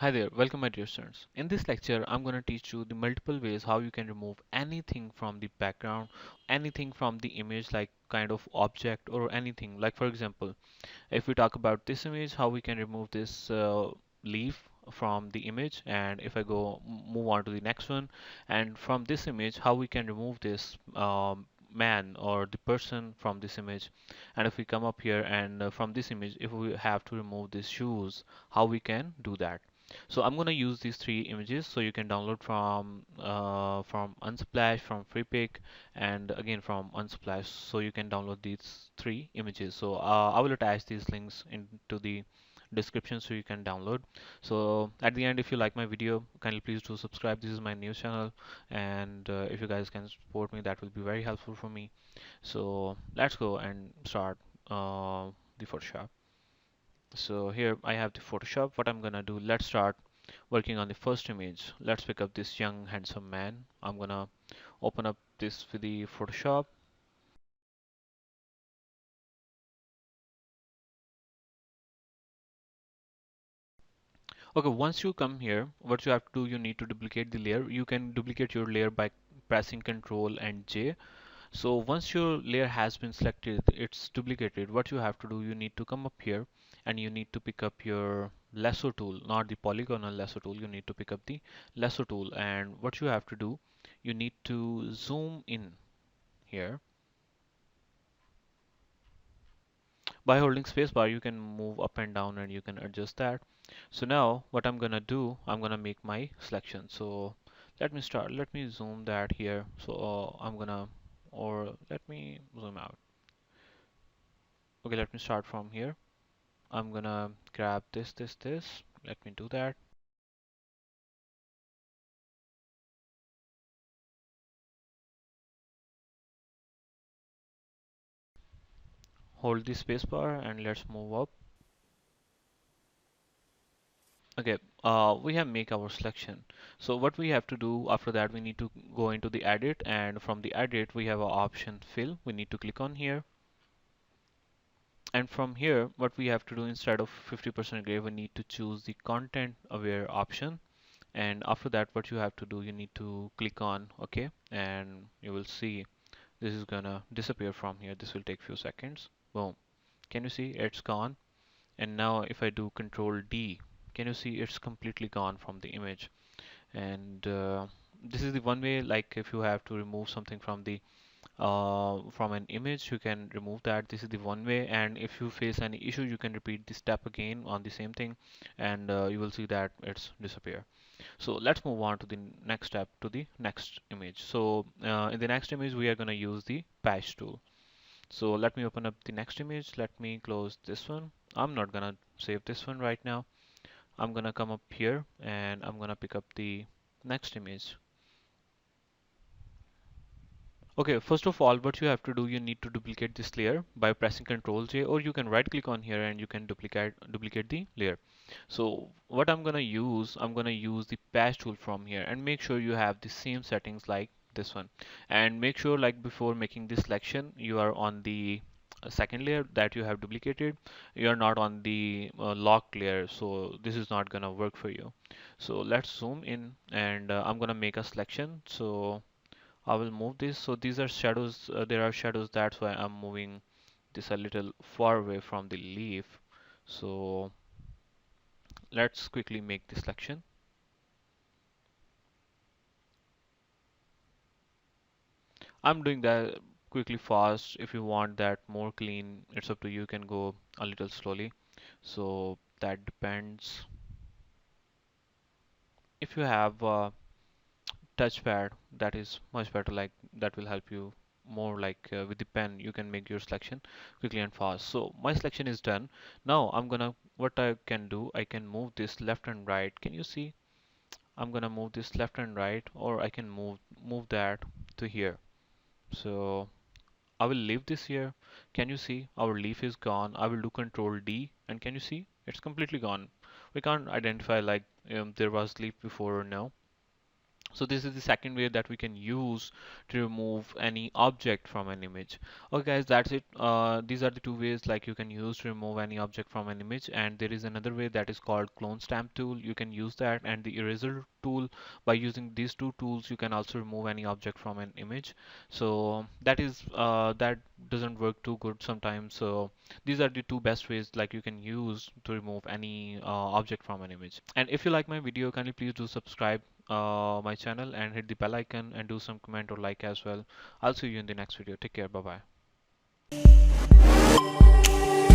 Hi there, welcome my dear students. In this lecture, I'm going to teach you the multiple ways how you can remove anything from the background, anything from the image like kind of object or anything. Like for example, if we talk about this image, how we can remove this leaf from the image, and if I go move on to the next one, and from this image, how we can remove this man or the person from this image, and if we come up here and from this image, if we have to remove these shoes, how we can do that. So I'm gonna use these three images, so you can download from Unsplash, from FreePic, and again from Unsplash. So you can download these three images. So I will attach these links into the description so you can download. So at the end, if you like my video, kindly please do subscribe. This is my news channel, and if you guys can support me, that will be very helpful for me. So let's go and start the Photoshop. So here I have the Photoshop. What I'm gonna do, let's start working on the first image. Let's pick up this young handsome man. I'm gonna open up this with the Photoshop. Okay, once you come here, what you have to do, you need to duplicate the layer. You can duplicate your layer by pressing Ctrl and J. So once your layer has been selected, it's duplicated. What you have to do, you need to come up here and you need to pick up your lasso tool, not the polygonal lasso tool. You need to pick up the lasso tool, and what you have to do, you need to zoom in here. By holding spacebar, you can move up and down and you can adjust that. So now what I'm gonna do, I'm gonna make my selection. So let me zoom that here. So or let me zoom out. Okay, let me start from here. I'm gonna grab this. Let me do that. Hold the spacebar and let's move up. Okay, we have make our selection. So what we have to do after that, we need to go into the edit, and from the edit we have an option fill. We need to click on here, and from here what we have to do, instead of 50% gray, we need to choose the content aware option. And after that, what you have to do, you need to click on OK, and you will see this is gonna disappear from here. This will take few seconds. Boom, can you see it's gone? And now if I do Control D, can you see it's completely gone from the image? And this is the one way, like if you have to remove something from an image, you can remove that. This is the one way, and if you face any issue, you can repeat this step again on the same thing, and you will see that it's disappear. So let's move on to the next step, to the next image. So in the next image, we are going to use the patch tool. So let me open up the next image. Let me close this one. I'm not gonna save this one right now. I'm gonna come up here and I'm gonna pick up the next image. Okay, first of all, what you have to do, you need to duplicate this layer by pressing Ctrl J, or you can right click on here and you can duplicate the layer. So what I'm gonna use the patch tool from here, and make sure you have the same settings like this one. And make sure, like before making this selection, you are on the second layer that you have duplicated. You are not on the locked layer, so this is not gonna work for you. So let's zoom in, and I'm gonna make a selection. So I will move this. So these are shadows. There are shadows. That's why I'm moving this a little far away from the leaf. So let's quickly make this selection. I'm doing that quickly fast. If you want that more clean, it's up to you. You can go a little slowly. So that depends. If you have a touchpad, that is much better. Like that will help you more. Like with the pen, you can make your selection quickly and fast. So my selection is done. Now what I can do, I can move this left and right. Can you see? I'm gonna move this left and right, or I can move that to here. So I will leave this here. Can you see our leaf is gone? I will do Control D, and can you see it's completely gone? We can't identify like there was leaf before or no. So this is the second way that we can use to remove any object from an image. Okay guys, that's it. These are the two ways like you can use to remove any object from an image, and there is another way that is called clone stamp tool. You can use that, and the eraser tool. By using these two tools you can also remove any object from an image. So that doesn't work too good sometimes. So these are the two best ways like you can use to remove any object from an image. And if you like my video, kindly please do subscribe my channel and hit the bell icon and do some comment or like as well. I'll see you in the next video. Take care. Bye bye.